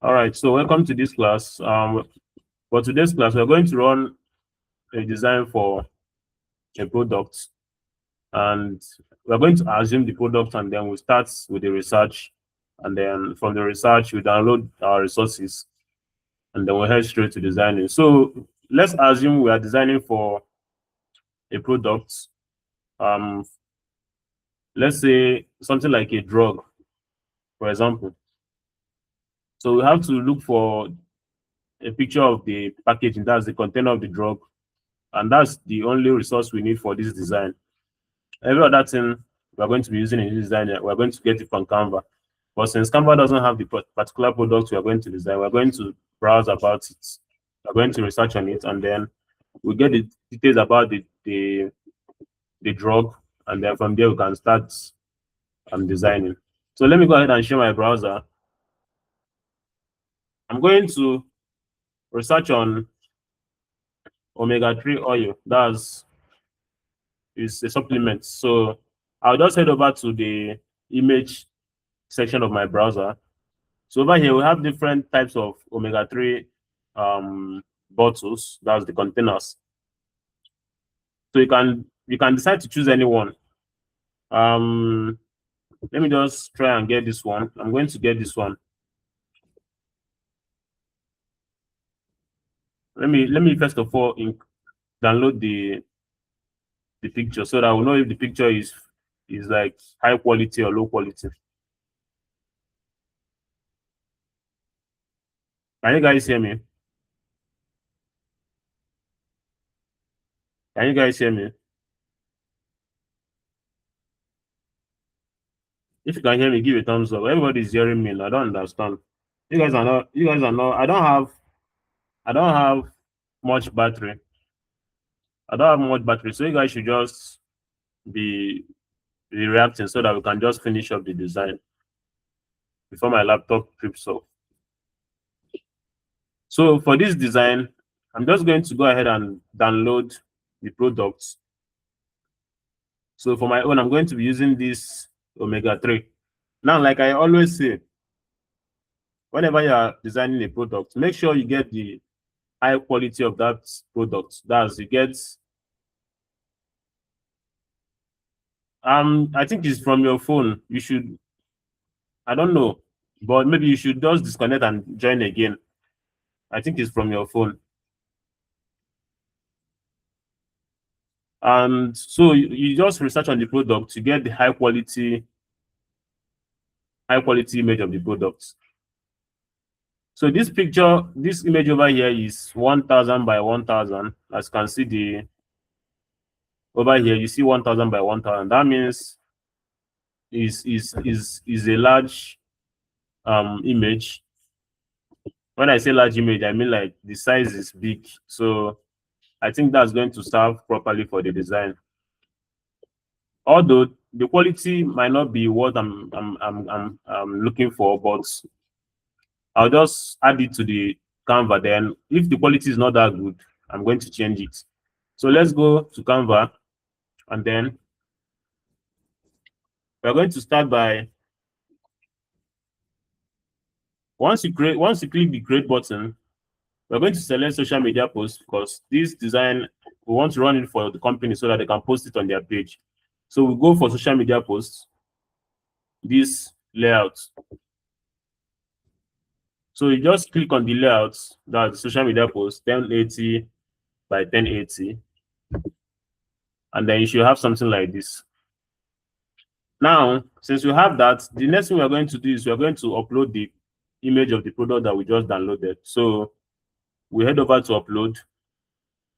All right, so welcome to this class. For today's class, we're going to run a design for a product, and we're going to assume the product, and then we start with the research, and then from the research, we download our resources, and then we head straight to designing. So let's assume we are designing for a product. Um, let's say something like a drug, for example. So we have to look for a picture of the packaging, that's the container of the drug, and that's the only resource we need for this design. Every other thing we're going to be using in this design, we're going to get it from Canva. But since Canva doesn't have the particular product we are going to design, we're going to browse about it. We're going to research on it, and then we get the details about the drug, and then from there we can start designing. So let me go ahead and share my browser. I'm going to research on omega-3 oil. Is a supplement. So I'll just head over to the image section of my browser. So over here we have different types of omega-3 bottles, that's the containers. So you can decide to choose any one. Let me just try and get this one. I'm going to get this one. Let me first of all download the picture so that I will know if the picture is like high quality or low quality. Can you guys hear me? Can you guys hear me? If you can hear me, give a thumbs up. Everybody's hearing me. I don't understand. You guys are not. I don't have much battery. I don't have much battery. So you guys should just be reacting so that we can just finish up the design before my laptop trips off. So for this design, I'm just going to go ahead and download the products. So for my own, I'm going to be using this omega-3. Now, like I always say, whenever you are designing a product, make sure you get the high quality of that product. That's you get. I think it's from your phone. You should. I don't know, but maybe you should just disconnect and join again. I think it's from your phone. And so you just research on the product to get the high quality image of the product. So this picture, this image over here is 1000 by 1000. As you can see, over here you see 1000 by 1000. That means is a large image. When I say large image, I mean like the size is big. So I think that's going to serve properly for the design. Although the quality might not be what I'm looking for, but I'll just add it to the Canva. Then if the quality is not that good, I'm going to change it. So let's go to Canva, and then we're going to start by once you click the create button, we're going to select social media posts because this design we want to run it for the company so that they can post it on their page. So we go for social media posts, this layout. So you just click on the layout, that's social media post 1080 by 1080, and then you should have something like this. Now, since we have that, the next thing we're going to do is we're going to upload the image of the product that we just downloaded. So we head over to upload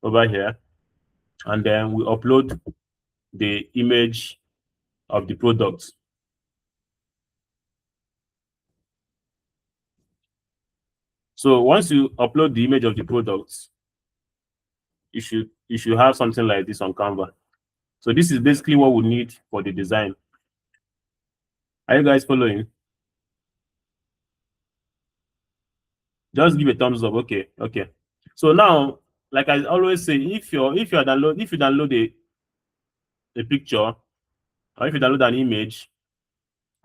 over here, and then we upload the image of the product. So once you upload the image of the product, you should have something like this on Canva. So this is basically what we need for the design. Are you guys following? Just give a thumbs up. Okay. So now, like I always say, if you download a picture, or if you download an image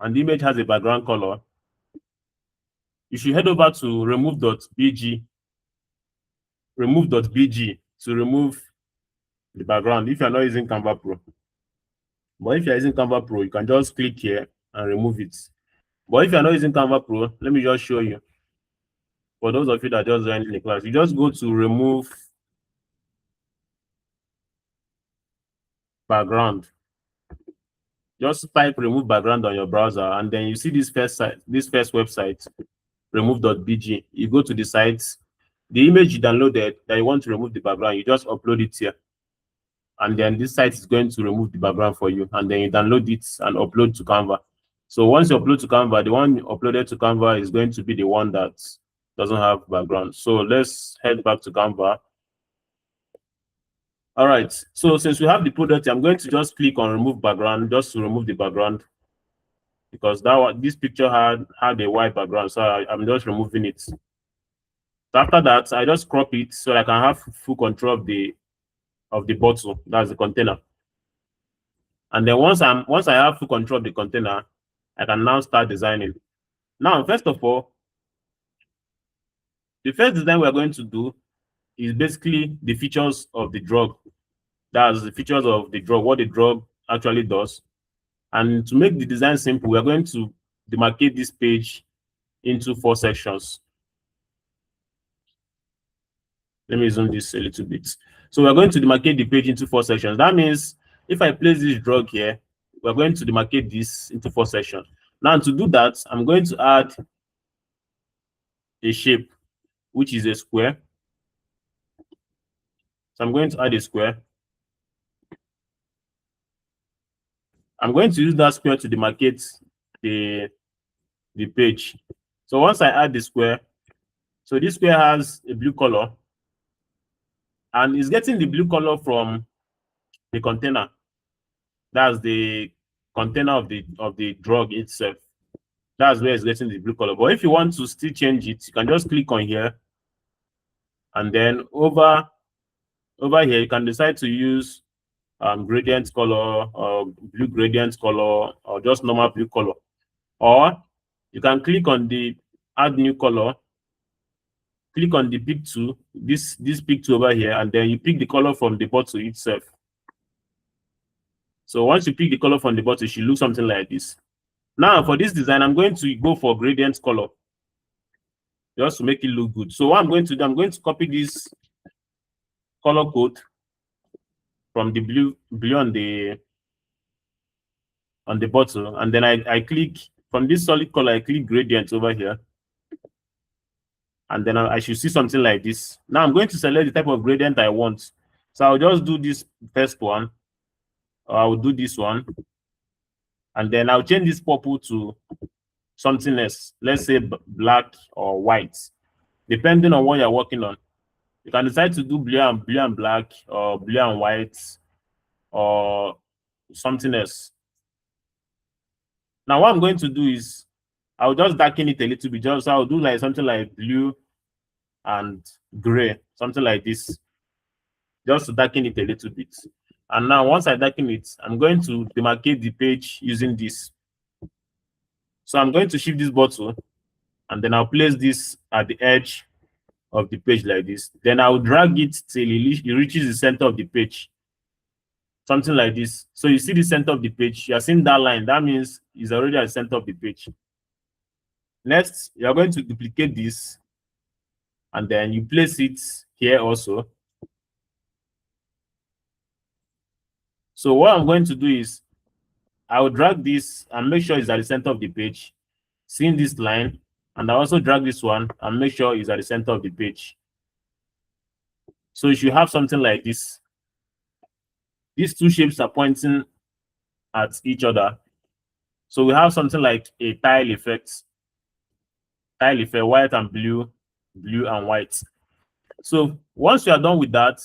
and the image has a background color, you should head over to remove.bg to remove the background if you're not using Canva Pro. But if you're using Canva Pro, you can just click here and remove it. But if you're not using Canva Pro, let me just show you. For those of you that just joined the class, you just go to remove background. Just type remove background on your browser, and then you see this first website, remove.bg. You go to the site, the image you downloaded that you want to remove the background, you just upload it here. And then this site is going to remove the background for you, and then you download it and upload to Canva. So once you upload to Canva, the one uploaded to Canva is going to be the one that doesn't have background. So let's head back to Canva. All right, so since we have the product, I'm going to just click on remove background just to remove the background, because this picture had a white background, so I'm just removing it. So after that, I just crop it so I can have full control of the bottle, that's the container. And then once I have full control of the container, I can now start designing. Now, first of all, the first design we're going to do is basically the features of the drug. That's the features of the drug, what the drug actually does. And to make the design simple, we're going to demarcate this page into 4 sections. Let me zoom this a little bit. So we're going to demarcate the page into 4 sections. That means if I place this drug here, we're going to demarcate this into 4 sections. Now, to do that, I'm going to add a shape, which is a square. So I'm going to add a square. I'm going to use that square to demarcate the page. So once I add the square, so this square has a blue color, and it's getting the blue color from the container. That's the container of the drug itself. That's where it's getting the blue color. But if you want to still change it, you can just click on here, and then over here you can decide to use gradient color or blue gradient color or just normal blue color, or you can click on the add new color, click on the pick tool, this pick tool over here, and then you pick the color from the bottle itself. So once you pick the color from the bottle, it should look something like this. Now for this design, I'm going to go for gradient color just to make it look good. So what I'm going to do, I'm going to copy this color code from the blue on the bottle, and then I click from this solid color, I click gradient over here, and then I should see something like this. Now I'm going to select the type of gradient I want. So I'll just do this first one, or I'll do this one, and then I'll change this purple to something else. Let's say black or white, depending on what you're working on. You can decide to do blue and black, or blue and white, or something else. Now what I'm going to do is I'll just darken it a little bit. Just I'll do like something like blue and gray, something like this, just to darken it a little bit. And now once I darken it, I'm going to demarcate the page using this. So I'm going to shift this bottle, and then I'll place this at the edge of the page like this. Then I'll drag it till it reaches the center of the page, something like this. So you see the center of the page, you're seeing that line, that means it's already at the center of the page. Next, you're going to duplicate this, and then you place it here also. So what I'm going to do is I will drag this and make sure it's at the center of the page, seeing this line, and I also drag this one and make sure it's at the center of the page. So you should have something like this. These two shapes are pointing at each other. So we have something like a tile effect, white and blue, blue and white. So once you are done with that,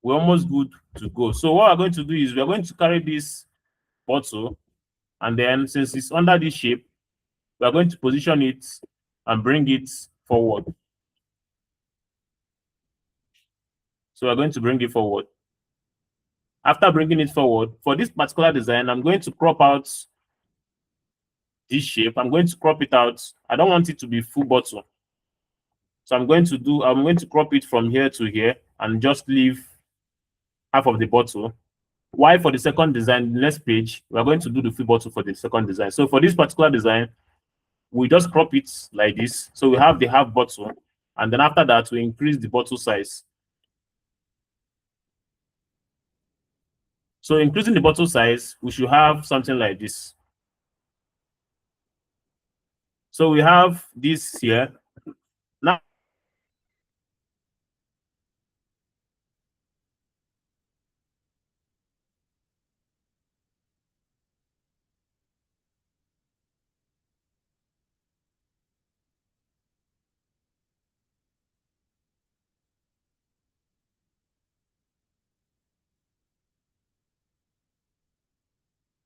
we're almost good to go. So what we're going to do is we're going to carry this bottle, and then since it's under this shape, we're going to position it and bring it forward. So we're going to bring it forward. After bringing it forward, for this particular design, I'm going to crop out this shape. I'm going to crop it out. I don't want it to be full bottle. So I'm going to crop it from here to here and just leave half of the bottle. Why for the second design, the next page, we're going to do the full bottle for the second design. So for this particular design, we just crop it like this. So we have the half bottle, and then after that, we increase the bottle size. So increasing the bottle size, we should have something like this. So we have this here.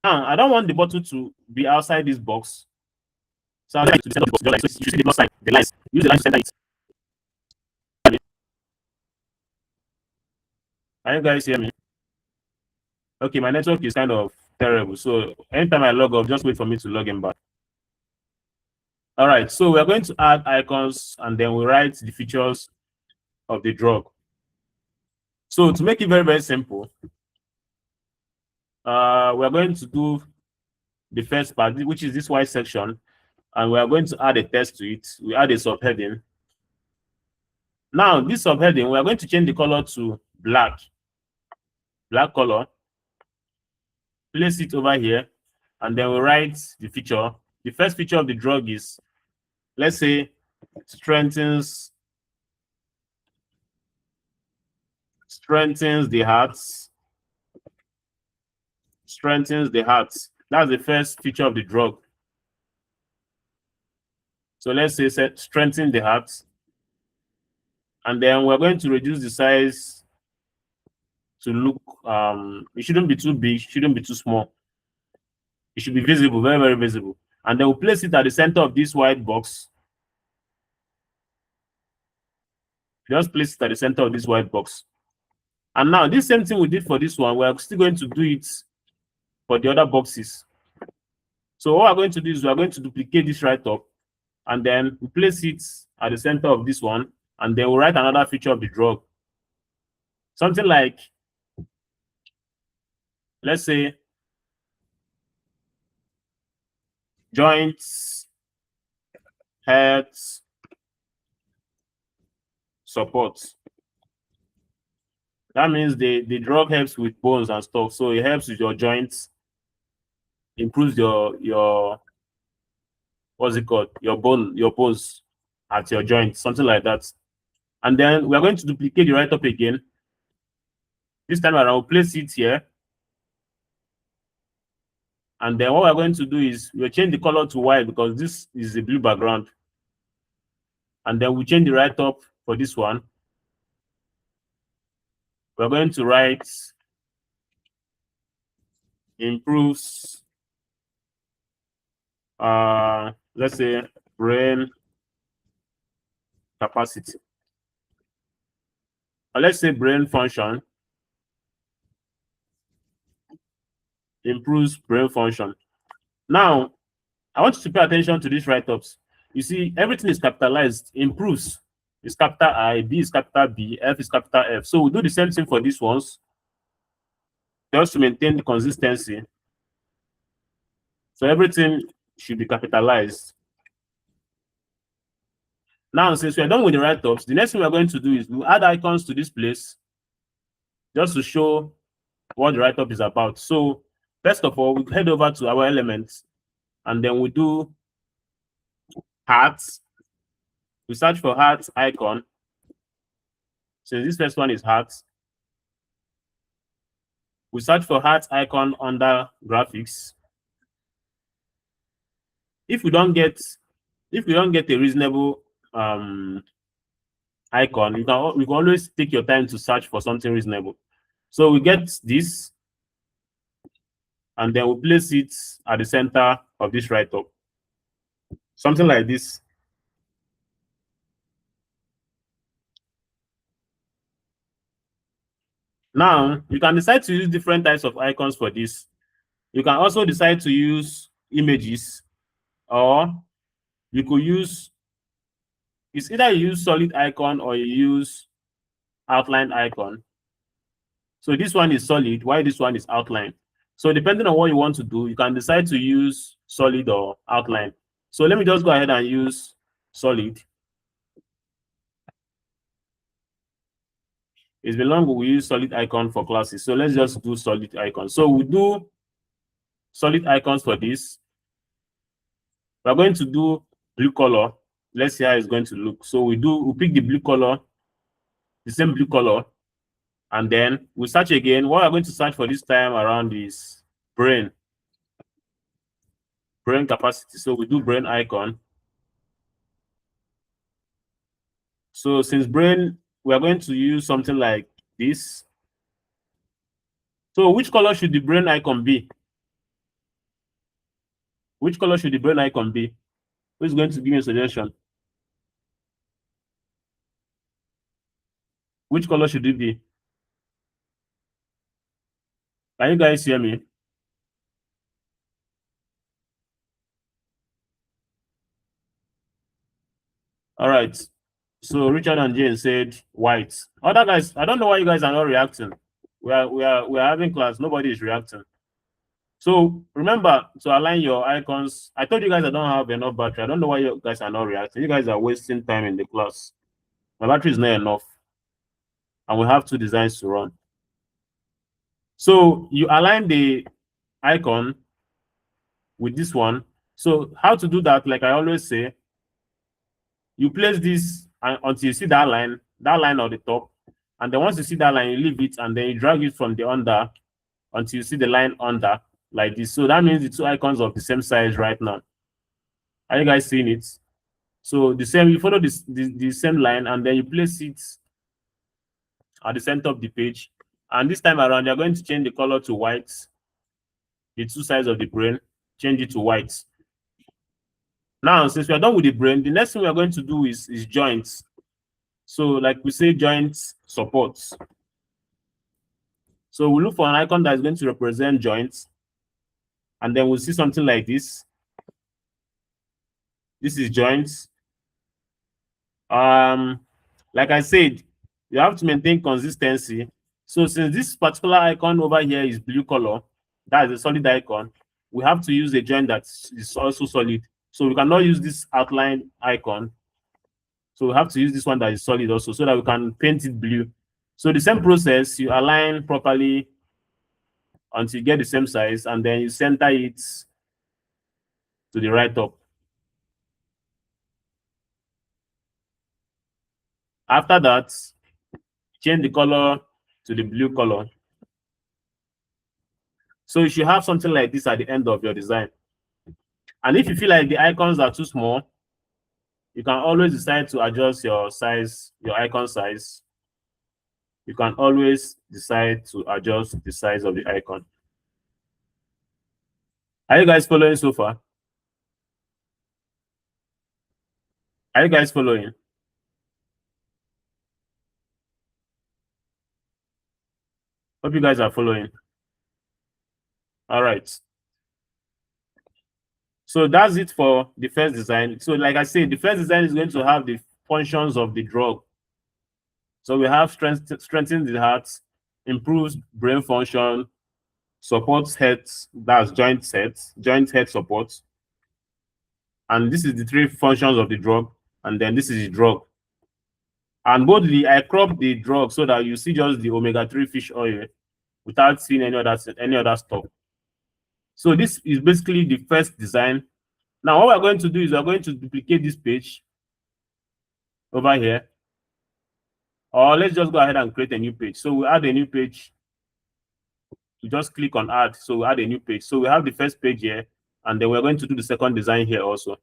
Now, I don't want the bottle to be outside this box. So I'm going to the center of the box, just like so. You see the plus sign, the lines. Use the line to center it. Can you guys hear me? Okay, my network is kind of terrible. So anytime I log off, just wait for me to log in back. All right, so we're going to add icons and then we write the features of the drug. So to make it very, very simple, we're going to do the first part, which is this white section, and we are going to add a text to it. We add a subheading. Now, this subheading, we are going to change the color to black color. Place it over here, and then we write the feature. The first feature of the drug is, let's say, strengthens the heart. Strengthens the heart. That's the first feature of the drug. So let's say strengthen the heart. And then we're going to reduce the size to look, it shouldn't be too big, shouldn't be too small. It should be visible, very, very visible. And then we'll place it at the center of this white box. Just place it at the center of this white box. And now this same thing we did for this one, we're still going to do it for the other boxes. So what we're going to do is we're going to duplicate this right up, and then we place it at the center of this one, and then we'll write another feature of the drug. Something like, let's say, joints, head support. That means the drug helps with bones and stuff. So it helps with your joints, improves your what's it called? Your bones at your joints, something like that. And then we're going to duplicate the write-up again. This time around, we'll place it here. And then what we're going to do is we'll change the color to white because this is a blue background. And then we change the write-up for this one. We're going to write improves, let's say, brain capacity. Or let's say brain function. Improves brain function. Now, I want you to pay attention to these write-ups. You see, everything is capitalized. Improves is capital I, B is capital B, F is capital F. So we do the same thing for these ones, just to maintain the consistency. So everything should be capitalized. Now, since we're done with the write-ups, the next thing we're going to do is we'll add icons to this place just to show what the write-up is about. So first of all, we head over to our elements, and then we do hearts. We search for heart icon. So this first one is heart. We search for heart icon under graphics. If we don't get a reasonable icon, you can always take your time to search for something reasonable. So we get this, and then we place it at the center of this write-up. Something like this. Now, you can decide to use different types of icons for this. You can also decide to use images. or you could use, it's either you use solid icon or you use outline icon. So this one is solid, while this one is outline. So depending on what you want to do, you can decide to use solid or outline. So let me just go ahead and use solid. It's been long we use solid icon for classes. So let's just do solid icon. So we do solid icons for this. We're going to do blue color. Let's see how it's going to look. So we pick the blue color, the same blue color, and then we search again. What we're going to search for this time around is brain capacity. So we do brain icon. So since brain, we are going to use something like this. So which color should the brain icon be? Which color should the brain icon be? Who's going to give me a suggestion? Which color should it be? Can you guys hear me? All right. So Richard and Jane said white. Other guys, I don't know why you guys are not reacting. We are having class. Nobody is reacting. So remember to align your icons. I told you guys I don't have enough battery. I don't know why you guys are not reacting. You guys are wasting time in the class. My battery is not enough. And we have 2 designs to run. So you align the icon with this one. So how to do that, like I always say, you place this until you see that line on the top. And then once you see that line, you leave it and then you drag it from the under until you see the line under like this. So that means the 2 icons of the same size right now. Are you guys seeing it? So the same, you follow the same line and then you place it at the center of the page. And this time around, you're going to change the color to white. The 2 sides of the brain, change it to white. Now, since we are done with the brain, the next thing we are going to do is joints. So like we say, joints supports. So we look for an icon that is going to represent joints. And then we'll see something like this. This is joints. Like I said, you have to maintain consistency. So since this particular icon over here is blue color, that is a solid icon, we have to use a joint that is also solid. So we cannot use this outline icon. So we have to use this one that is solid also so that we can paint it blue. So the same process, you align properly until you get the same size, and then you center it to the right up. After that, change the color to the blue color. So you should have something like this at the end of your design. And if you feel like the icons are too small, you can always decide to adjust your size, your icon size. You can always decide to adjust the size of the icon. Are you guys following so far? Are you guys following? Hope you guys are following. All right. So that's it for the first design. So like I said, the first design is going to have the functions of the drug. So we have strengthens the heart, improves brain function, supports head, that's joint head support. And this is the 3 functions of the drug. And then this is the drug. And boldly, I crop the drug so that you see just the omega-3 fish oil without seeing any other stuff. So this is basically the first design. Now what we're going to do is we're going to duplicate this page over here. Or let's just go ahead and create a new page. So we add a new page. You just click on add. So we add a new page. So we have the first page here, and then we're going to do the second design here also.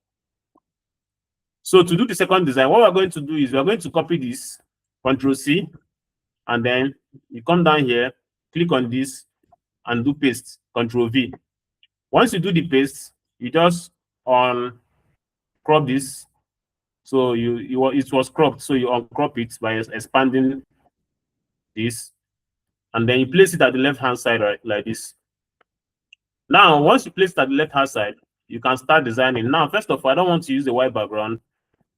So to do the second design, what we're going to do is we're going to copy this, Ctrl+C, and then you come down here, click on this, and do paste, Ctrl+V. Once you do the paste, you just crop this. So it was cropped, so you uncrop it by expanding this, and then you place it at the left-hand side, right, like this. Now, once you place it at the left-hand side, you can start designing. Now, first of all, I don't want to use the white background.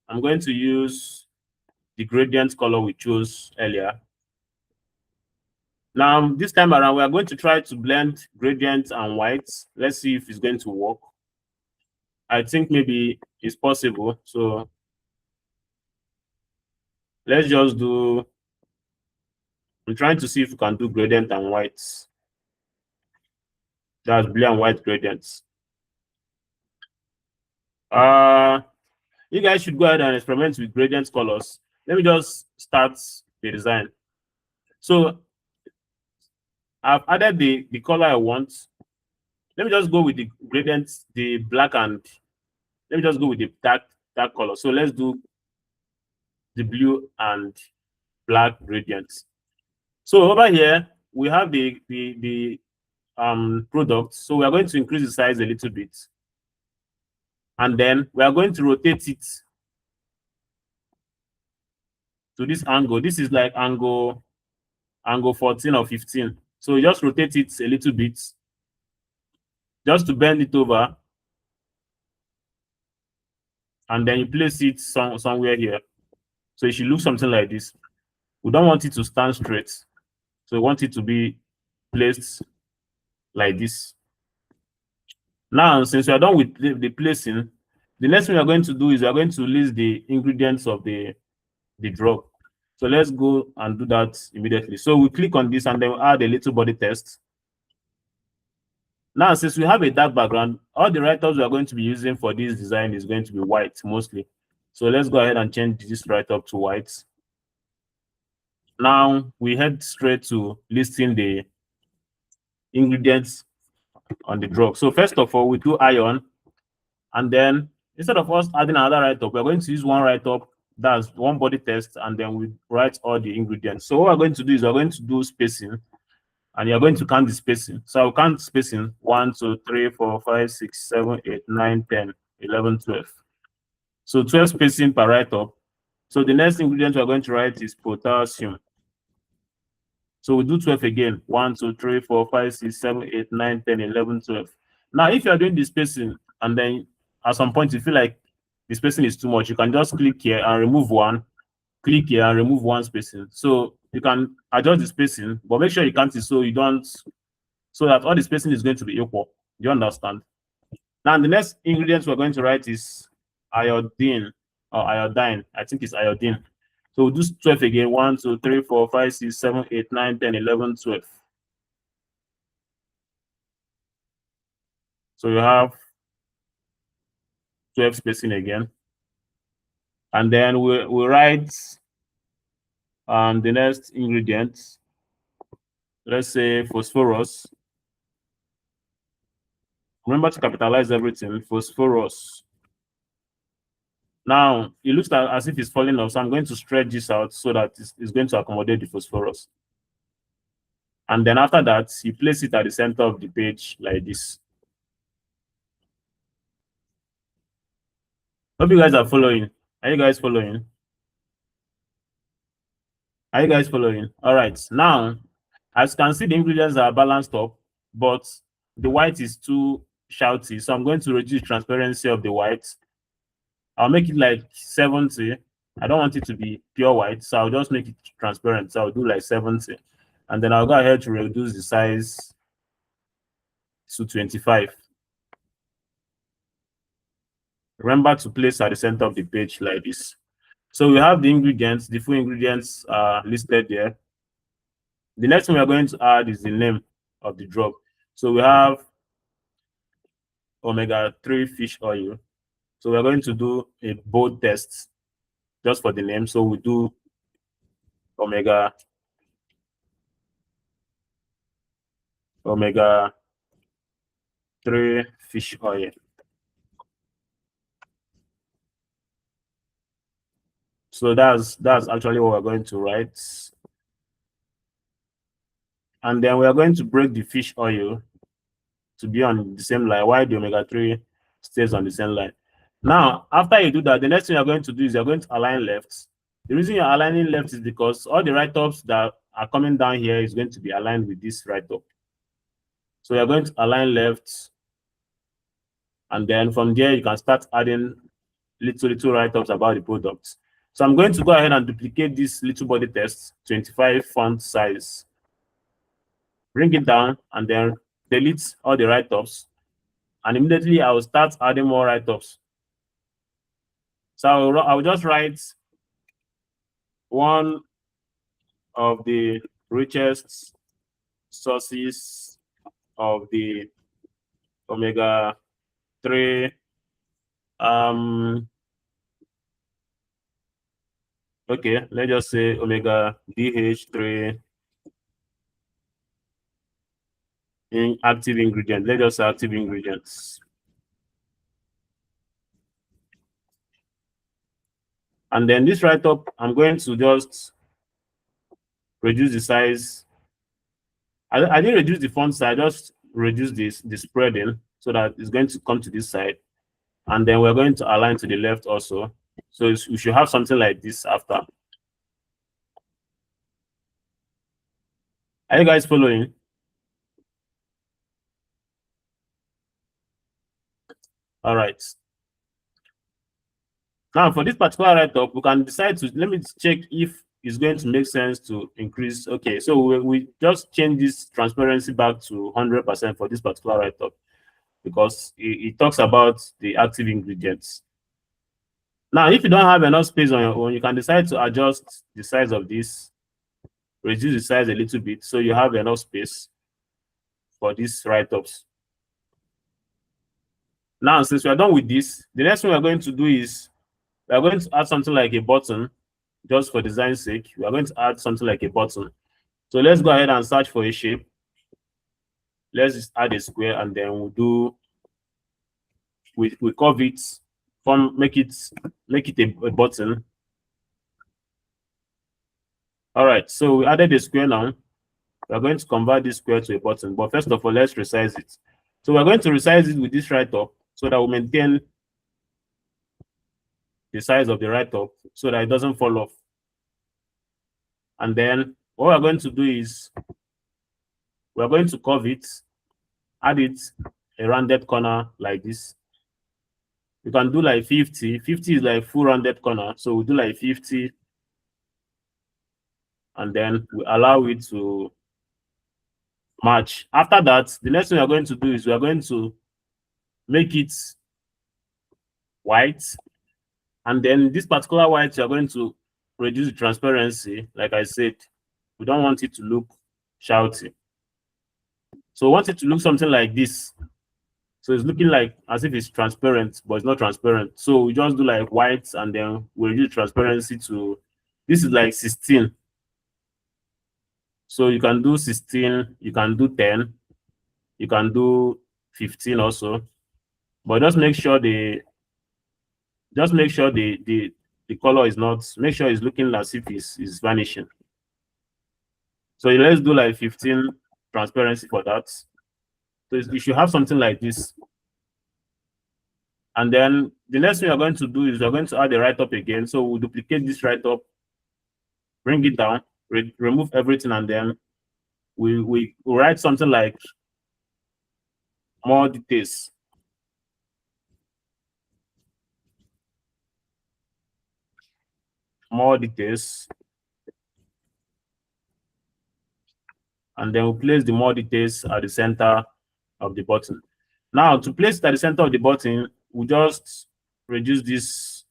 I'm going to use the gradient color we chose earlier. Now, this time around, we are going to try to blend gradient and white. Let's see if it's going to work. I think maybe it's possible. So let's just do, I'm trying to see if we can do gradient and whites. That's blue and white gradients. You guys should go ahead and experiment with gradient colors. Let me just start the design. So I've added the color I want. Let me just go with the gradients, the black, and let me just go with the dark color. So let's do the blue and black gradients. So over here we have the product. So we are going to increase the size a little bit, and then we are going to rotate it to this angle. This is like angle 14 or 15. So just rotate it a little bit, just to bend it over, and then you place it somewhere here. So it should look something like this. We don't want it to stand straight, so we want it to be placed like this. Now, since we are done with the placing, the next thing we are going to do is we are going to list the ingredients of the drug. So let's go and do that immediately. So we click on this and then we add a little body text. Now, since we have a dark background, all the write-ups we are going to be using for this design is going to be white mostly. So let's go ahead and change this write-up to white. Now we head straight to listing the ingredients on the drug. So first of all, we do iron, and then instead of us adding another write-up, we're going to use one write-up, that's one body text, and then we write all the ingredients. So what we're going to do is we're going to do spacing, and you're going to count the spacing. So I'll count spacing 1, 2, 3, 4, 5, 6, 7, 8, 9, 10, 11, 12. So 12 spacing per write-up. So the next ingredient we're going to write is potassium. So we do 12 again. 1, 2, 3, 4, 5, 6, 7, 8, 9, 10, 11, 12. Now, if you're doing the spacing and then at some point you feel like the spacing is too much, you can just click here and remove one. Click here and remove one spacing. So you can adjust the spacing, but make sure you count it so you don't, so that all the spacing is going to be equal. Do you understand? Now, the next ingredient we're going to write is iodine or iodine. I think it's iodine. So we'll do 12 again. 1, 2, 3, 4, 5, 6, 7, 8, 9, 10, 11, 12. So you have 12 spacing again. And then we write the next ingredient. Let's say phosphorus. Remember to capitalize everything. Phosphorus. Now, it looks like as if it's falling off, so I'm going to stretch this out so that it's going to accommodate the phosphorus. And then after that, you place it at the center of the page like this. Hope you guys are following. Are you guys following? Are you guys following? All right. Now, as you can see, the ingredients are balanced up, but the white is too shouty. So I'm going to reduce transparency of the white. I'll make it like 70. I don't want it to be pure white, so I'll just make it transparent. So I'll do like 70. And then I'll go ahead to reduce the size to 25. Remember to place at the center of the page like this. So we have the ingredients, the full ingredients are listed there. The next thing we are going to add is the name of the drug. So we have omega-3 fish oil. So we're going to do a bold test just for the name. So we do omega-3 fish oil. So that's actually what we're going to write. And then we are going to break the fish oil to be on the same line while the omega-3 stays on the same line. Now, after you do that, the next thing you're going to do is you're going to align left. The reason you're aligning left is because all the write-ups that are coming down here is going to be aligned with this write-up. So you're going to align left And then from there, you can start adding little write-ups about the product. So I'm going to go ahead and duplicate this little body text, 25 font size. Bring it down and then delete all the write-ups. And immediately I will start adding more write-ups. So I will just write one of the richest sources of the omega-3 okay, let's just say omega DH3 in active ingredient. Let's just say active ingredients. And then this write-up, I'm going to just reduce the size. I didn't reduce the font size, I just reduce the spreading so that it's going to come to this side. And then we're going to align to the left also. So we should have something like this after. Are you guys following? All right. Now for this particular write-up, we can decide to, let me check if it's going to make sense to increase. Okay, so we just change this transparency back to 100% for this particular write-up because it talks about the active ingredients. Now, if you don't have enough space on your own, you can decide to adjust the size of this, reduce the size a little bit so you have enough space for these write-ups. Now, since we are done with this, the next thing we're going to do is we are going to add something like a button, just for design's sake. We are going to add something like a button. So let's go ahead and search for a shape. Let's just add a square and then we'll do, we curve it, make it a button. All right, so we added a square now. We're going to convert this square to a button, but first of all, let's resize it. So we're going to resize it with this write-up so that we maintain the size of the write-up so that it doesn't fall off. And then what we're going to do is we're going to curve it, add it a rounded corner like this. You can do like 50. 50 is like full rounded corner. So we'll do like 50. And then we allow it to match. After that, the next thing we are going to do is we are going to make it white. And then this particular white, you are going to reduce the transparency. Like I said, we don't want it to look shouty. So we want it to look something like this. So it's looking like as if it's transparent, but it's not transparent. So we just do like white and then we reduce transparency to, this is like 16. So you can do 16, you can do 10, you can do 15 also. But just make sure the color is not, make sure it's looking as if it's vanishing. So let's do like 15 transparency for that. So you should have something like this. And then the next thing we're going to do is we're going to add the write-up again. So we'll duplicate this write-up, bring it down, remove everything, and then we write something like more details. More details. And then we'll place the more details at the center of the button. Now, to place it at the center of the button, we'll just reduce this.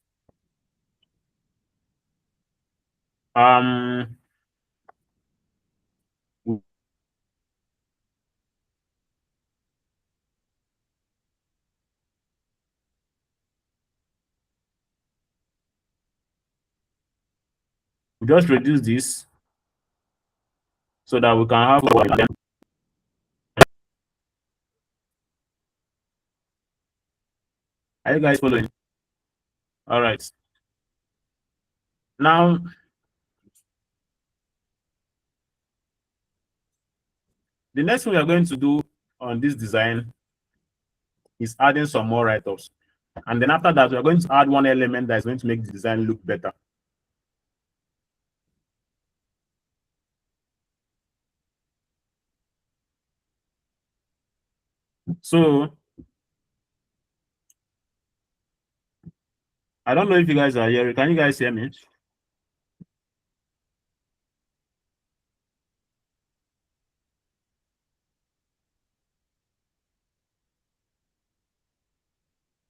We just reduce this so that we can have one. Are you guys following? All right. Now, the next thing we are going to do on this design is adding some more write-ups. And then after that, we are going to add one element that is going to make the design look better. So I don't know if you guys are here. Can you guys hear me?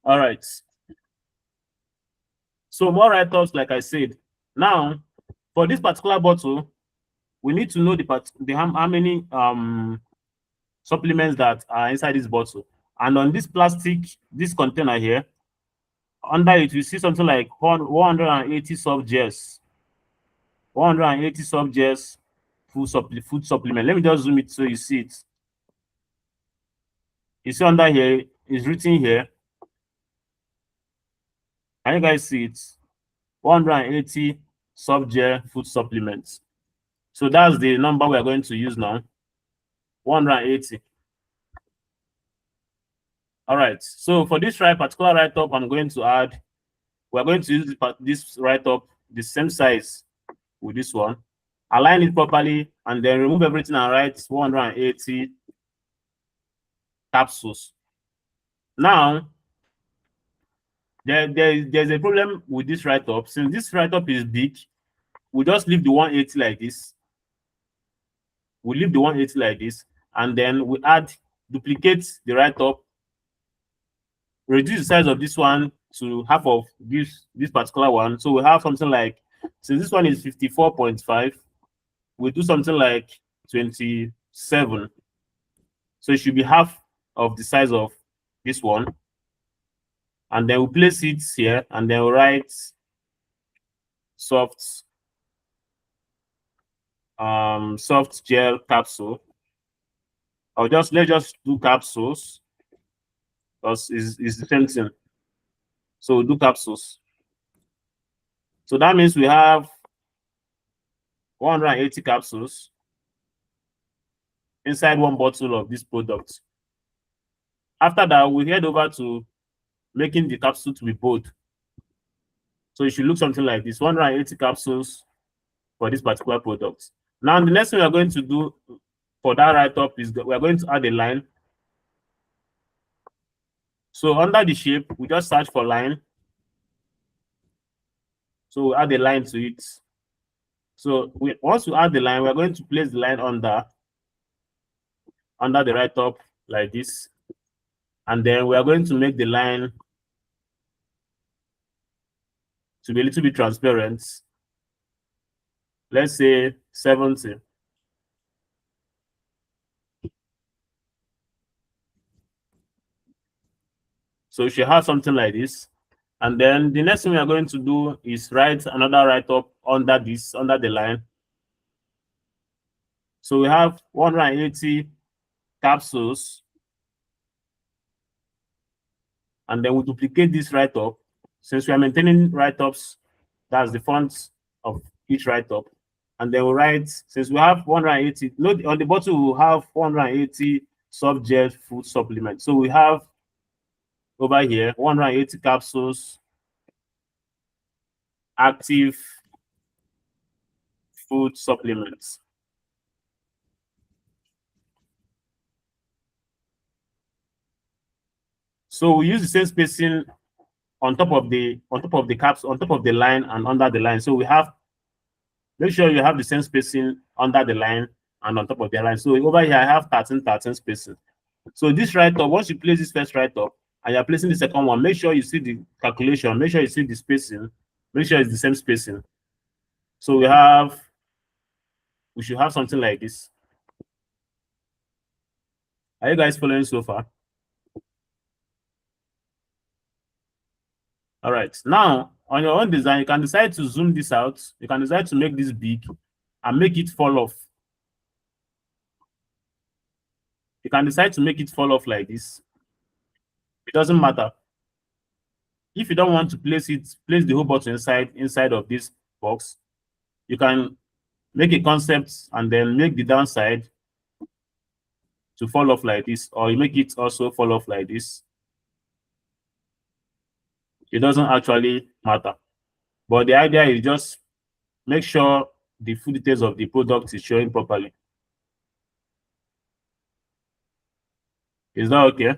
All right. So more write-ups, like I said. Now, for this particular bottle, we need to know how many supplements that are inside this bottle. And on this plastic, this container here, under it, you see something like 180 soft gels. 180 soft gels food supplement. Let me just zoom it so you see it. You see under here, it's written here. Can you guys see it? 180 soft gel food supplements. So that's the number we are going to use now. 180. All right. So for this particular write-up, I'm going to add, we're going to use this write-up the same size with this one. Align it properly and then remove everything and write 180 capsules. Now, there's a problem with this write-up. Since this write-up is big, we just leave the 180 like this. We leave the 180 like this, and then we duplicate the write-up, reduce the size of this one to half of this particular one. So we have something like, since this one is 54.5, we do something like 27. So it should be half of the size of this one. And then we place it here, and then we write soft gel capsule. Let's just do capsules, because it's the same thing. So we'll do capsules. So that means we have 180 capsules inside one bottle of this product. After that, we head over to making the capsule to be bold. So it should look something like this: 180 capsules for this particular product. Now, the next thing we are going to do for that write-up is that we are going to add a line. So under the shape, we just search for line. So we add a line to it. So once we add the line, we're going to place the line under the write-up like this. And then we are going to make the line to be a little bit transparent. Let's say 70. So you should have something like this. And then the next thing we are going to do is write another write-up under the line. So we have 180 capsules. And then we duplicate this write-up. Since we are maintaining write-ups, that's the font of each write-up. And then we write, since we have 180, note on the bottle we have 180 soft gel food supplement. So we have over here 180 capsules active food supplements. So we use the same spacing on top of the caps, on top of the line and under the line. So we have, make sure you have the same spacing under the line and on top of the line. So over here I have 13 spacing. So this write-up, once you place this first write-up and you're placing the second one, make sure you see the calculation, make sure you see the spacing, make sure it's the same spacing. So we should have something like this. Are you guys following so far? All right. Now, on your own design, you can decide to zoom this out. You can decide to make this big and make it fall off. You can decide to make it fall off like this. It doesn't matter. If you don't want to place the whole bottle inside of this box, you can make a concept and then make the downside to fall off like this, or you make it also fall off like this. It doesn't actually matter. But the idea is just make sure the full details of the product is showing properly. Is that okay?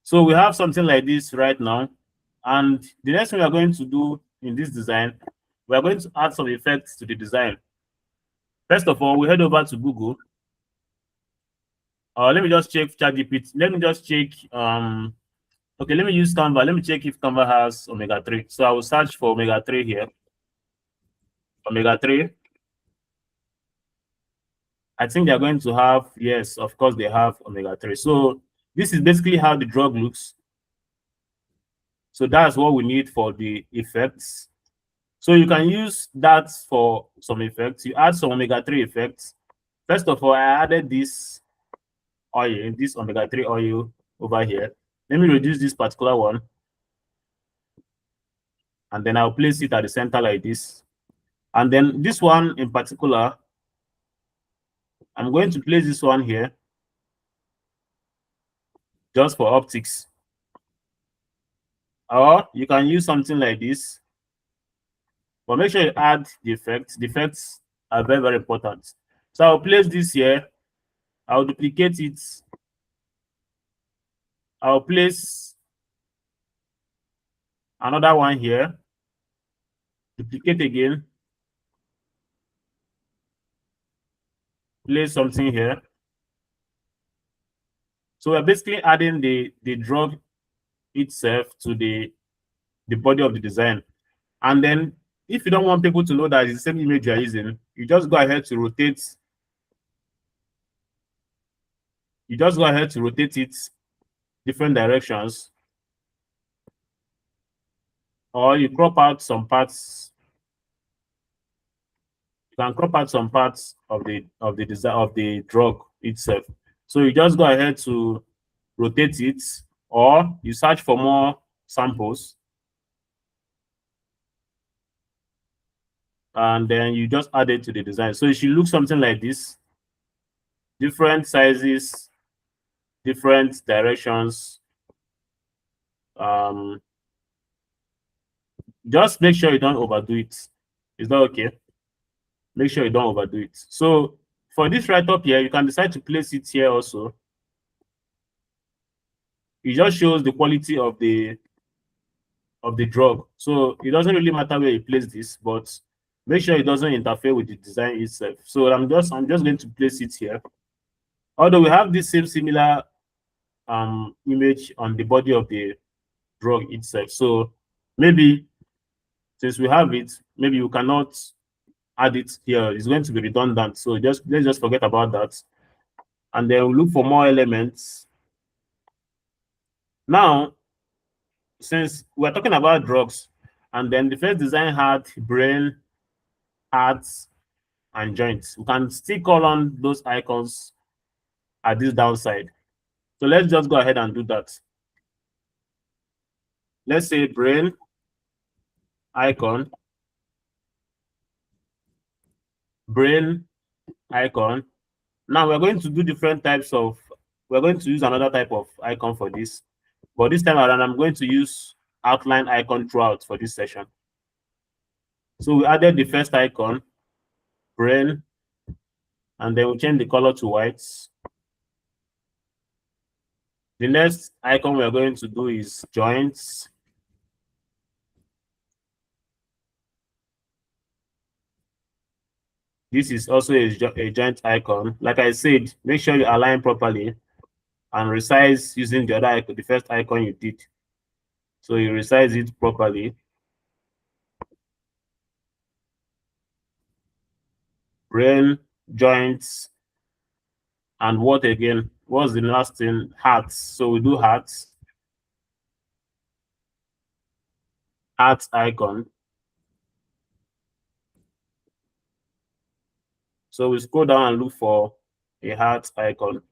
So we have something like this right now. And the next thing we are going to do in this design, we are going to add some effects to the design. First of all, we head over to Google. Let me just check ChatGPT. Let me just check. Okay, let me use Canva. Let me check if Canva has Omega 3. So I will search for Omega 3 here. Omega 3. I think they're going to have, yes, of course, they have Omega 3. So this is basically how the drug looks. So that's what we need for the effects. So you can use that for some effects. You add some Omega 3 effects. First of all, I added this oil, this Omega 3 oil over here. Let me reduce this particular one. And then I'll place it at the center like this. And then this one in particular, I'm going to place this one here just for optics. Or you can use something like this. But make sure you add the effects. The effects are very, very important. So I'll place this here. I'll duplicate it. I'll place another one here. Duplicate again. Place something here. So we're basically adding the drug itself to the body of the design. And then if you don't want people to know that it's the same image you're using, you just go ahead to rotate. You just go ahead to rotate it different directions. Or you crop out some parts. You can crop out some parts of the design of the drug itself. So you just go ahead to rotate it, or you search for more samples, and then you just add it to the design. So it should look something like this: different sizes, different directions. Just make sure you don't overdo it. Is that okay? Make sure you don't overdo it. So for this right up here, you can decide to place it here also. It just shows the quality of the drug. So it doesn't really matter where you place this, but make sure it doesn't interfere with the design itself. So I'm just going to place it here. Although we have this same similar image on the body of the drug itself. So maybe since we have it, maybe you cannot add it here. It's going to be redundant. So let's just forget about that. And then we'll look for more elements. Now, since we're talking about drugs, and then the first design had brain, hearts, and joints, we can still call on those icons at this downside. So let's just go ahead and do that. Let's say brain icon, brain icon. Now we're going to do different types of, we're going to use another type of icon for this. But this time around, I'm going to use outline icon throughout for this session. So we added the first icon, brain, and then we change the color to white. The next icon we're going to do is joints. This is also a joint icon. Like I said, make sure you align properly and resize using the other icon, the first icon you did. So you resize it properly. Brain, joints, and what again? What's the last thing? Hearts. So we do hearts. Heart icon. So we scroll down and look for a heart icon.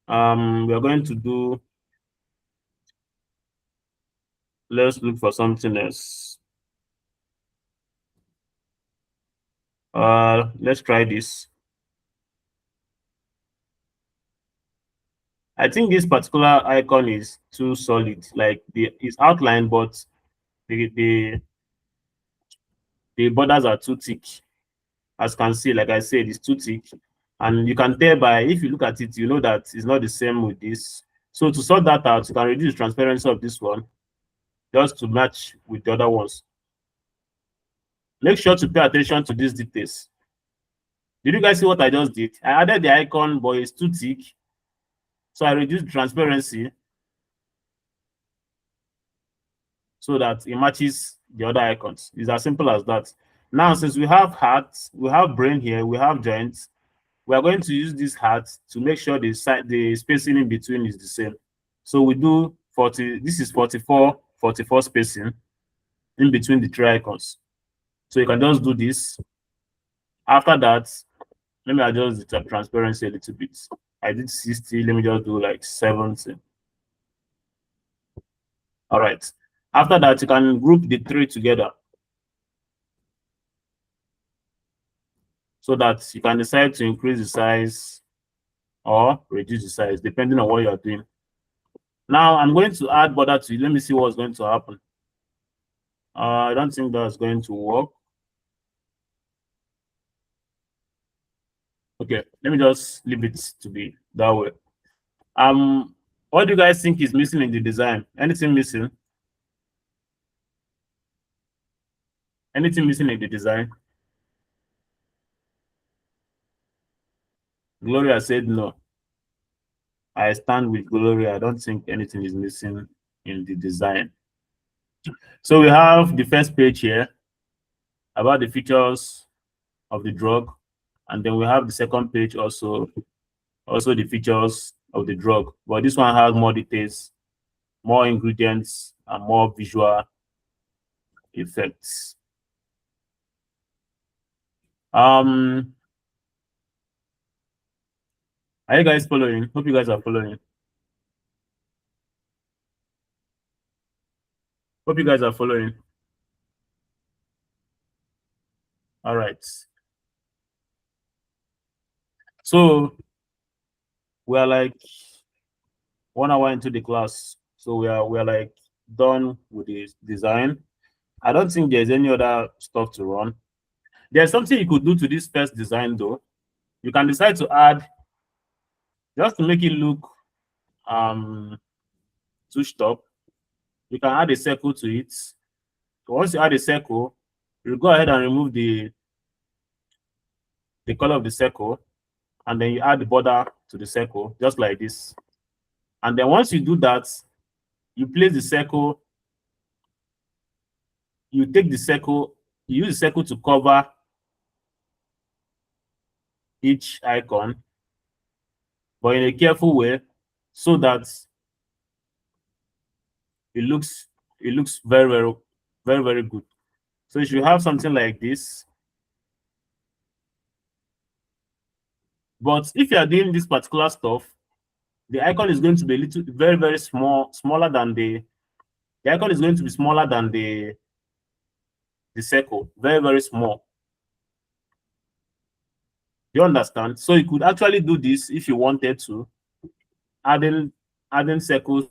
We're going to do, let's look for something else. Let's try this. I think this particular icon is too solid. Like it's outlined, but the borders are too thick. As you can see, like I said, it's too thick. And you can tell by, if you look at it, you know that it's not the same with this. So to sort that out, you can reduce the transparency of this one. just to match with the other ones. Make sure to pay attention to these details. Did you guys see what I just did? I added the icon, but it's too thick. So I reduced transparency so that it matches the other icons. It's as simple as that. Now, since we have hearts, we have brain here, we have joints, we are going to use this heart to make sure the spacing in between is the same. So we do 40, this is 44 spacing in between the three icons. So you can just do this. After that, let me adjust the transparency a little bit. I did 60, let me just do like 70. All right. After that, you can group the three together so that you can decide to increase the size or reduce the size depending on what you're doing. Now I'm going to add border to it. Let me see what's going to happen. I don't think that's going to work. Okay, let me just leave it to be that way. What do you guys think is missing in the design? Anything missing? Anything missing in the design? Gloria said no. I stand with Gloria. I don't think anything is missing in the design. So we have the first page here about the features of the drug, and then we have the second page also the features of the drug. But this one has more details, more ingredients, and more visual effects. Are you guys following? Hope you guys are following. Hope you guys are following. All right. So we are like 1 hour into the class. So we are like done with the design. I don't think there's any other stuff to run. There's something you could do to this first design though. You can decide to add, just to make it look touched up, you can add a circle to it. So once you add a circle, you go ahead and remove the color of the circle, and then you add the border to the circle, just like this. And then once you do that, you place the circle, you take the circle, you use the circle to cover each icon, but in a careful way, so that it looks very, very, very good. So you should have something like this. But if you are doing this particular stuff, the icon is going to be a little very, very smaller than the icon is going to be smaller than the circle, very, very small. You understand? So you could actually do this if you wanted to, adding circles.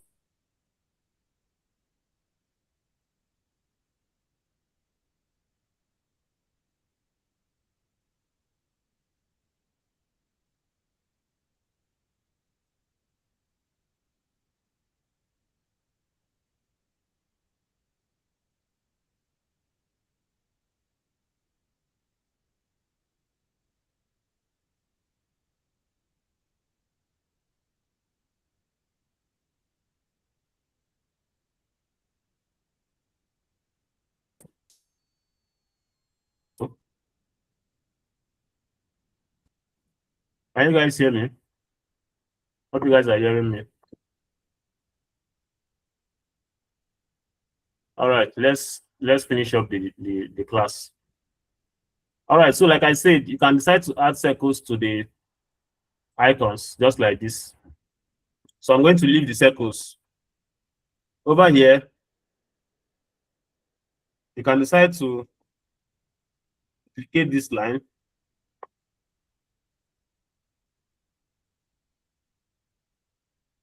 Can you guys hear me? Hope you guys are hearing me. All right, let's finish up the class. All right, so like I said, you can decide to add circles to the icons just like this. So I'm going to leave the circles over here. You can decide to duplicate this line,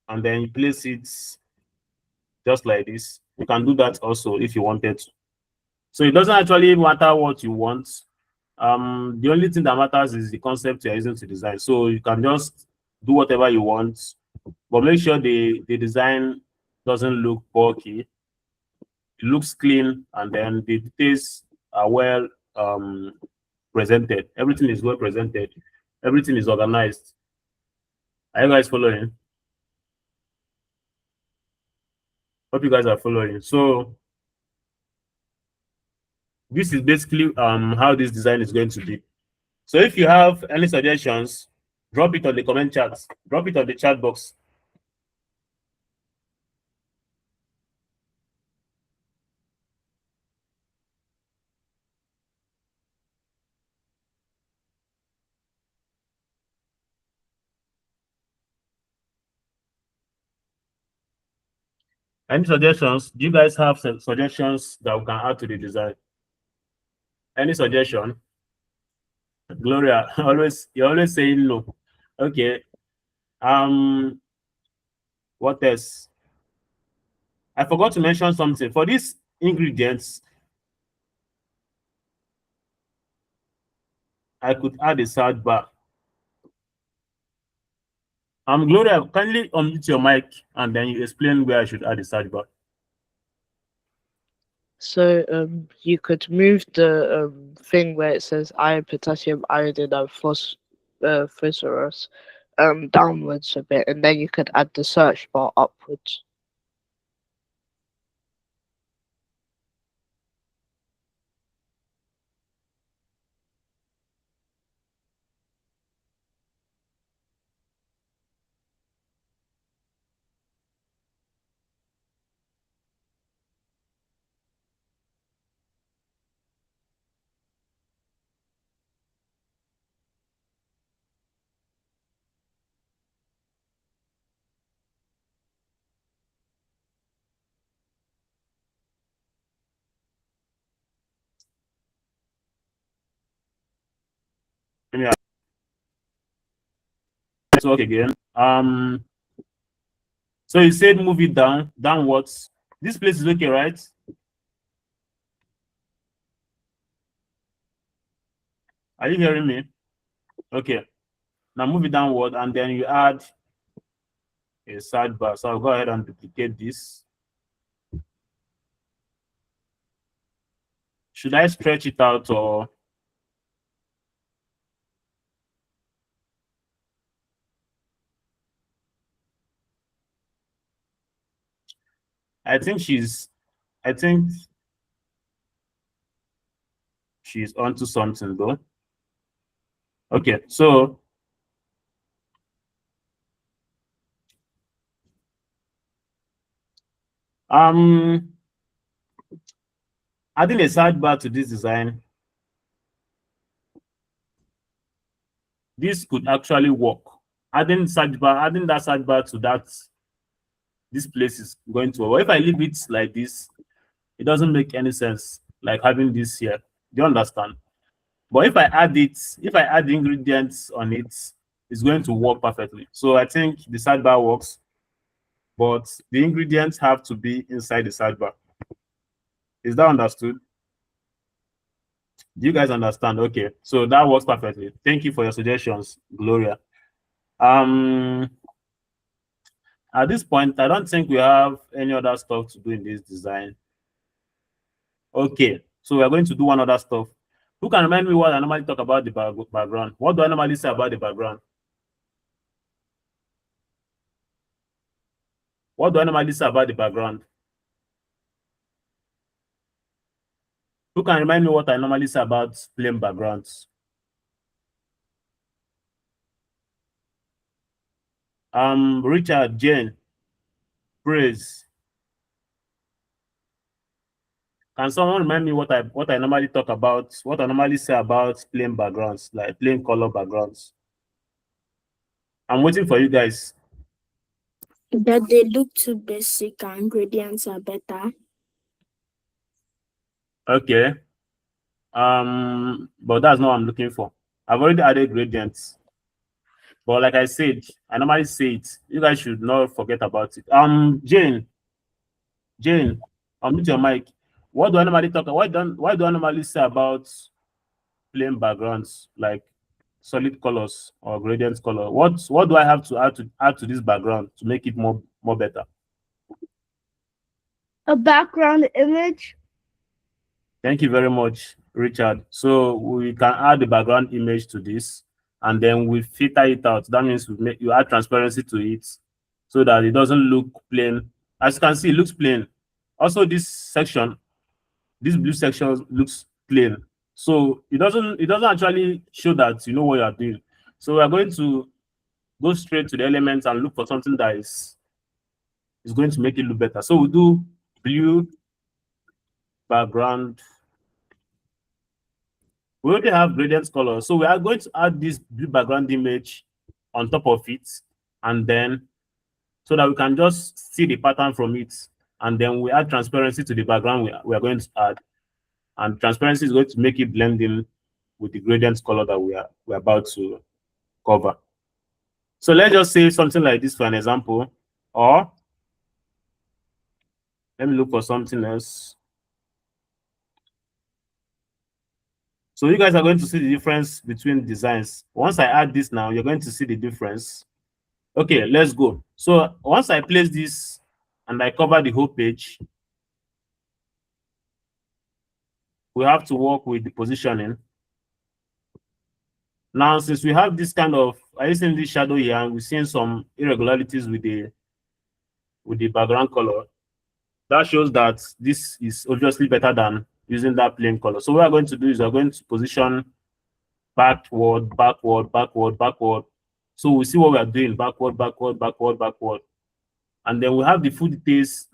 and then you place it just like this. You can do that also if you wanted to. So it doesn't actually matter what you want. The only thing that matters is the concept you're using to design. So you can just do whatever you want, but make sure the design doesn't look bulky. it looks clean, and then the details are well presented. Everything is well presented. Everything is organized. Are you guys following? Hope you guys are following. So this is basically how this design is going to be. So if you have any suggestions, drop it on the comment chat. Drop it on the chat box. Any suggestions? Do you guys have some suggestions that we can add to the design? Any suggestion? Gloria, you're always saying no. Okay. What else? I forgot to mention something. For these ingredients, I could add a salad bar. Gloria, kindly unmute your mic and then you explain where I should add the salad bar. So you could move the thing where it says iron, potassium, iodine, and phosphorus downwards a bit, and then you could add the search bar upwards. Network again. So you said move it downwards. This place is okay, right? Are you hearing me? Okay. Now move it downward and then you add a sidebar. So I'll go ahead and duplicate this. Should I stretch it out or? I think she's onto something though. Okay, so adding a sidebar to this design, this could actually work. Adding that sidebar to that, this place is going to work. If I leave it like this, it doesn't make any sense, like having this here. Do you understand? But if I add the ingredients on it, it's going to work perfectly. So I think the sidebar works, but the ingredients have to be inside the sidebar. Is that understood? Do you guys understand? Okay, so that works perfectly. Thank you for your suggestions, Gloria. At this point, I don't think we have any other stuff to do in this design. Okay, so we're going to do one other stuff. Who can remind me what I normally talk about the background? What do I normally say about the background? What do I normally say about the background? Who can remind me what I normally say about plain backgrounds? Richard, Jane, Praise. Can someone remind me what I normally talk about, what I normally say about plain backgrounds, like plain color backgrounds? I'm waiting for you guys. That they look too basic and ingredients are better. Okay. But that's not what I'm looking for. I've already added gradients. But like I said, I normally say it. You guys should not forget about it. Jane, unmute your mic. What do I normally talk about? Why do I normally say about plain backgrounds, like solid colors or gradient color? What do I have to add to this background to make it more better? A background image. Thank you very much, Richard. So we can add the background image to this, and then we filter it out. That means you add transparency to it so that it doesn't look plain. As you can see, it looks plain. Also, this section, this blue section looks plain. So it doesn't actually show that you know what you are doing. So we are going to go straight to the elements and look for something that is going to make it look better. So we'll do blue background. We already have gradient color, so we are going to add this blue background image on top of it, and then so that we can just see the pattern from it, and then we add transparency to the background we are going to add, and transparency is going to make it blend in with the gradient color that we're about to cover. So let's just say something like this for an example, or let me look for something else. So you guys are going to see the difference between designs. Once I add this now, you're going to see the difference. Okay, let's go. So once I place this and I cover the whole page, we have to work with the positioning. Now, since we have this kind of, are you seeing this shadow here? And we're seeing some irregularities with the background color. That shows that this is obviously better than using that plain color. So what we're going to do is we're going to position backward, backward, backward, backward. So we see what we are doing, backward, backward, backward, backward. And then we have the full details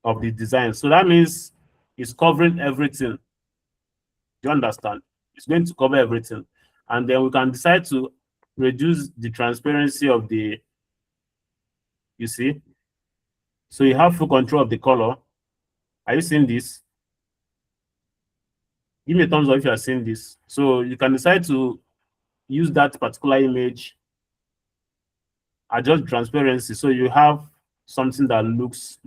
of the design. So that means it's covering everything. Do you understand? It's going to cover everything. And then we can decide to reduce the transparency of the, you see? So you have full control of the color. Are you seeing this? Give me a thumbs up if you are seeing this. So you can decide to use that particular image, adjust transparency, so you have something that looks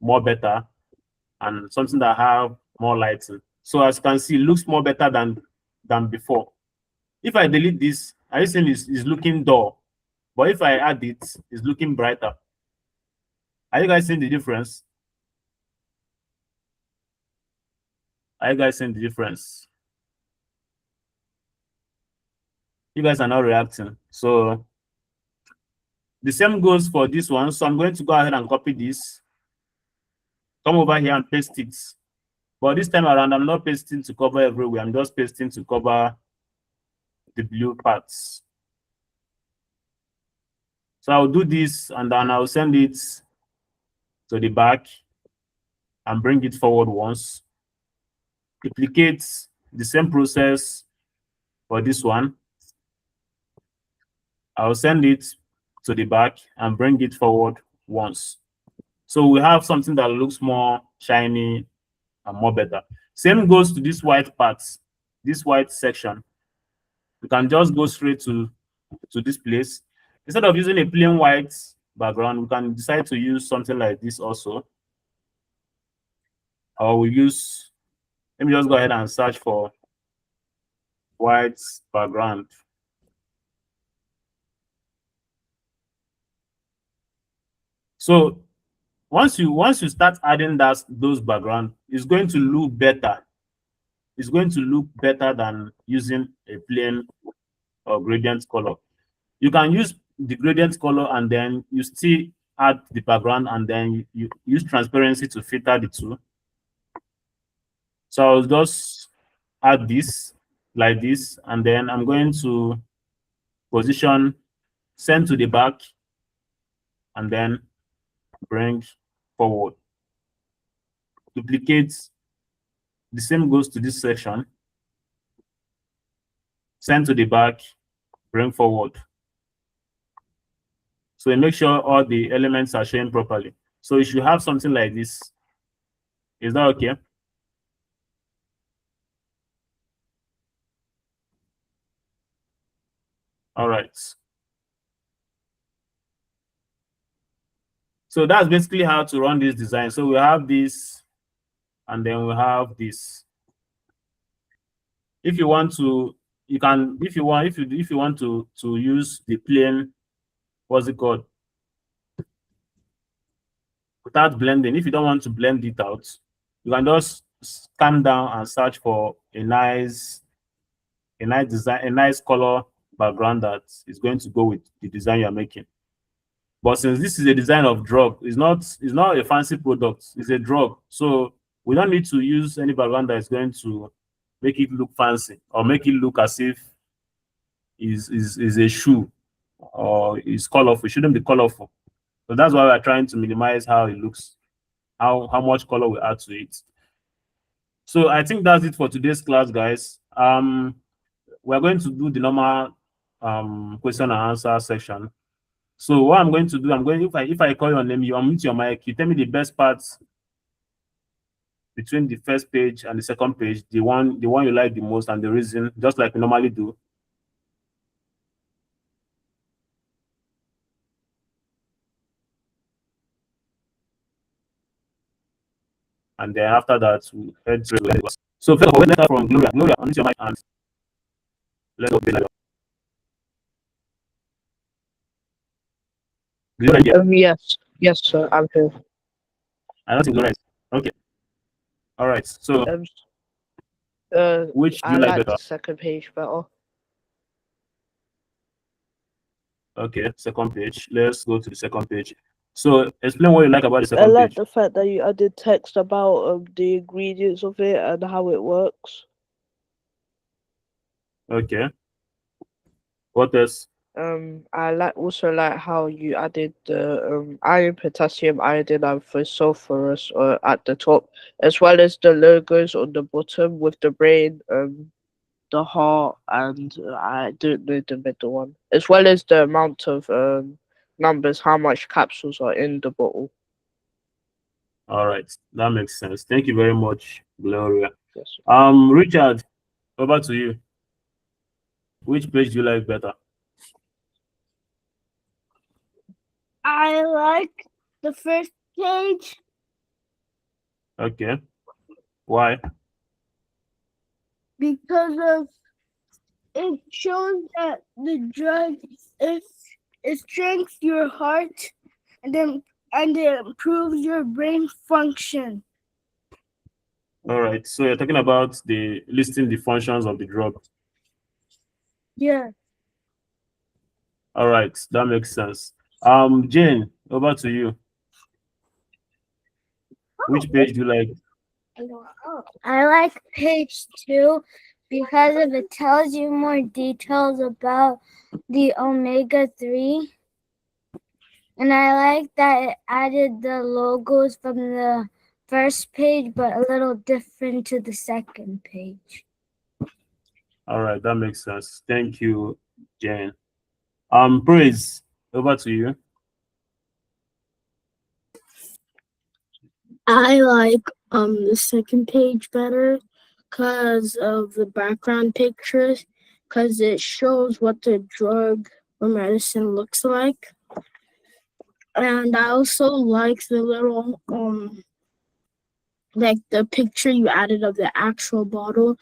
more better and something that have more lighting. So as you can see, it looks more better than before. If I delete this, are you seeing this is looking dull? But if I add it, it's looking brighter. Are you guys seeing the difference? Are you guys seeing the difference? You guys are not reacting. So the same goes for this one. So I'm going to go ahead and copy this. Come over here and paste it. But this time around, I'm not pasting to cover everywhere. I'm just pasting to cover the blue parts. So I'll do this and then I'll send it to the back and bring it forward once. Duplicate the same process for this one. I'll send it to the back and bring it forward once. So we have something that looks more shiny and more better. Same goes to this white part, this white section. We can just go straight to this place. Instead of using a plain white background, we can decide to use something like this also. Or we use, let me just go ahead and search for white background. So once you start adding those background, it's going to look better. It's going to look better than using a plain or gradient color. You can use the gradient color and then you still add the background and then you use transparency to filter the two. So I'll just add this like this, and then I'm going to position, send to the back, and then bring forward. Duplicate. The same goes to this section. Send to the back, bring forward. So make sure all the elements are showing properly. So you should have something like this. Is that okay? All right. So that's basically how to run this design. So we have this, and then we have this. If you want to, you can, if you want to use the plain, what's it called? without blending. If you don't want to blend it out, you can just scan down and search for a nice design, a nice color background that is going to go with the design you're making. But since this is a design of drug, it's not a fancy product, it's a drug. So we don't need to use any background that is going to make it look fancy or make it look as if is a shoe or is colorful. It shouldn't be colorful. So that's why we're trying to minimize how it looks, how much color we add to it. So I think that's it for today's class, guys. We're going to do the normal question and answer section. So what I'm going to do, if I call your name, you unmute your mic, you tell me the best parts between the first page and the second page, the one you like the most and the reason, just like we normally do. And then after that, we head to the so first of all, let's start from Gloria. Gloria, unmute your mic and let's go. Gloria, Yes, sir, I'm here. I don't think Gloria is okay. All right. So which do I you like like better? the second page better. Okay, second page. Let's go to the second page. So explain what you like about the I second like page. the fact that you added text about the ingredients of it and how it works. Okay. What else? I also like how you added the iron, potassium, iodine, and phosphorus at the top, as well as the logos on the bottom with the brain, the heart, and I don't know the middle one, as well as the amount of numbers, how much capsules are in the bottle. All right, that makes sense. Thank you very much, Gloria. Yes. Richard, over to you. Which page do you like better? I like the first page. Okay. Why? Because of it shows that the drug it strengthens your heart and it improves your brain function. All right. So you're talking about the listing the functions of the drug. Yeah. All right, that makes sense. Jane, over to you. Which page do you like? I like page 2 because it tells you more details about the omega-3. And I like that it added the logos from the first page, but a little different to the second page. All right, that makes sense. Thank you, Jane. Praise, over to you. I like the second page better because of the background pictures, because it shows what the drug or medicine looks like. And I also like the little like the picture you added of the actual bottle.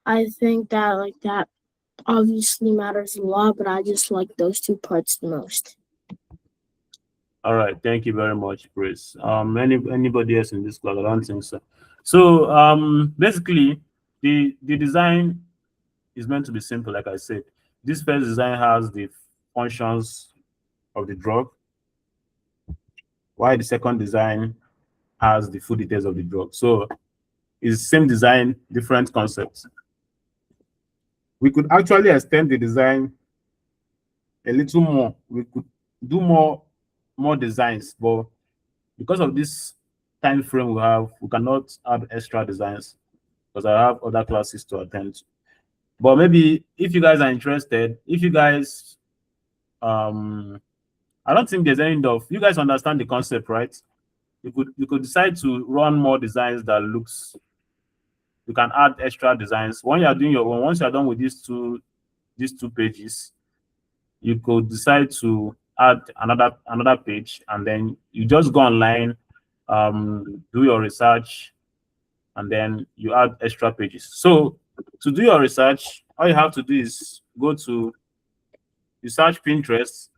I think that obviously matters a lot, but I just like those two parts the most. All right, thank you very much, Praise. Anybody else in this class? I don't think so. So basically the design is meant to be simple, like I said. This first design has the functions of the drug, while the second design has the full details of the drug. So it's same design, different concepts. We could actually extend the design a little more. We could do more designs, but because of this time frame we have, we cannot add extra designs because I have other classes to attend. But maybe if you guys are interested, if you guys I don't think there's any end of you guys understand the concept, right? You could decide to run more designs that looks, you can add extra designs when you are doing your own. Once you are done with these two pages, you could decide to add another page, and then you just go online, do your research, and then you add extra pages. So to do your research, all you have to do is you search Pinterest,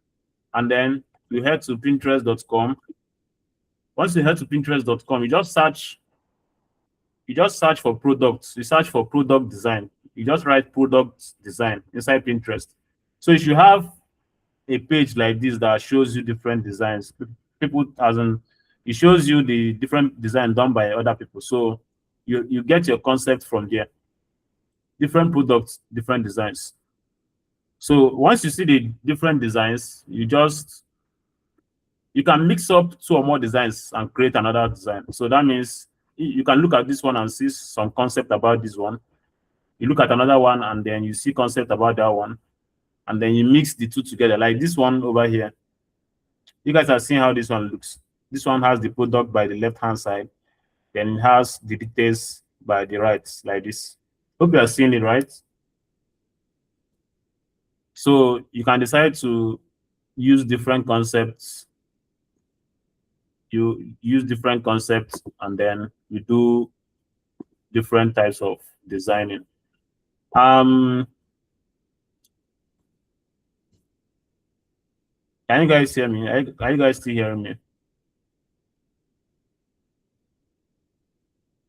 and then you head to pinterest.com, Once you head to Pinterest.com, you just search for products. You search for product design. You just write product design inside Pinterest. So you should have a page like this that shows you different designs. People, as in, it shows you the different design done by other people. So you get your concept from there. Different products, different designs. So once you see the different designs, you can mix up 2 or more designs and create another design. So that means you can look at this one and see some concept about this one. You look at another one and then you see concept about that one. And then you mix the 2 together, like this one over here. You guys are seeing how this one looks. This one has the product by the left-hand side. Then it has the details by the right, like this. Hope you are seeing it, right? So you can decide to use different concepts. You use different concepts and then you do different types of designing. Can you guys hear me? Are you guys still hearing me?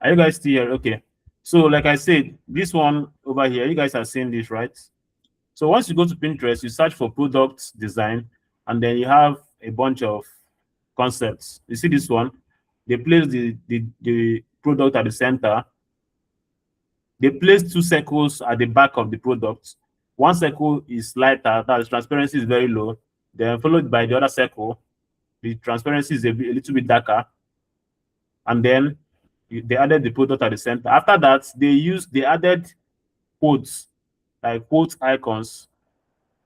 Are you guys still here? Okay. So like I said, this one over here, you guys are seeing this, right? So once you go to Pinterest, you search for product design, and then you have a bunch of concepts. You see this one? They place the product at the center. They place 2 circles at the back of the product. One circle is lighter, that is transparency is very low. Then followed by the other circle, the transparency is a little bit darker. And then they added the product at the center. After that, they added quotes, like quote icons.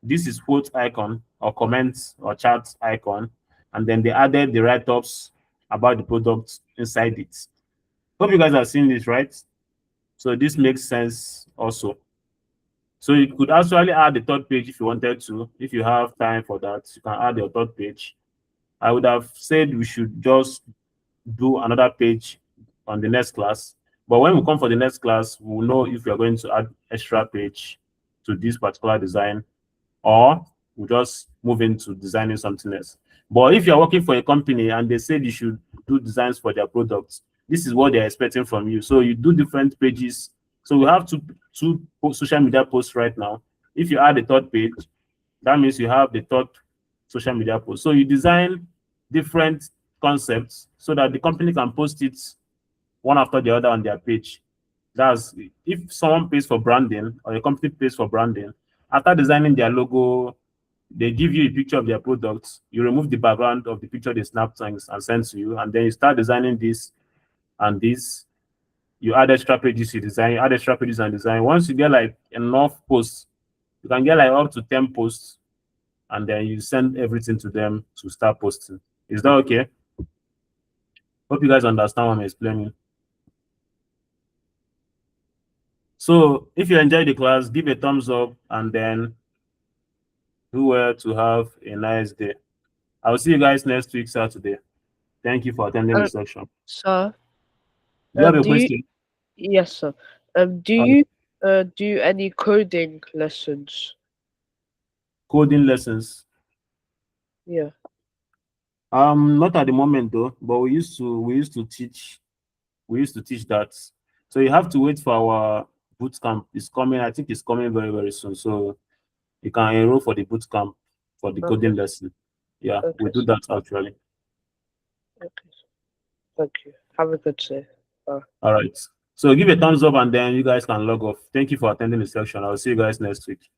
This is quote icon or comments or chat icon. And then they added the write-ups about the product inside it. Hope you guys are seeing this, right? So this makes sense also. So you could actually add the 3rd page if you wanted to. If you have time for that, you can add your 3rd page. I would have said we should just do another page on the next class. But when we come for the next class, we'll know if we are going to add extra page to this particular design, or we'll just move into designing something else. But if you're working for a company and they said you should do designs for their products, this is what they're expecting from you. So you do different pages. So we have two social media posts right now. If you add the 3rd page, that means you have the 3rd social media post. So you design different concepts so that the company can post it one after the other on their page. That's if someone pays for branding or a company pays for branding, after designing their logo, they give you a picture of their products. You remove the background of the picture they snapped and sent to you, and then you start designing this and this. You add extra pages, you design, add extra pages and design. Once you get like enough posts, you can get like up to 10 posts, and then you send everything to them to start posting. Is that okay? Hope you guys understand what I'm explaining. So if you enjoyed the class, give a thumbs up and then do well to have a nice day. I'll see you guys next week, Saturday. Thank you for attending the section. Sir, Do you have a question? yes, sir. Do you do any coding lessons? Coding lessons? Yeah. Not at the moment though, but we used to teach that. So you have to wait for our boot camp. It's coming. I think it's coming very, very soon. So you can enroll for the boot camp for the coding lesson. Yeah, Okay, we do that actually. Okay. Thank you. Have a good day. All right. So give a thumbs up and then you guys can log off. Thank you for attending the section. I'll see you guys next week.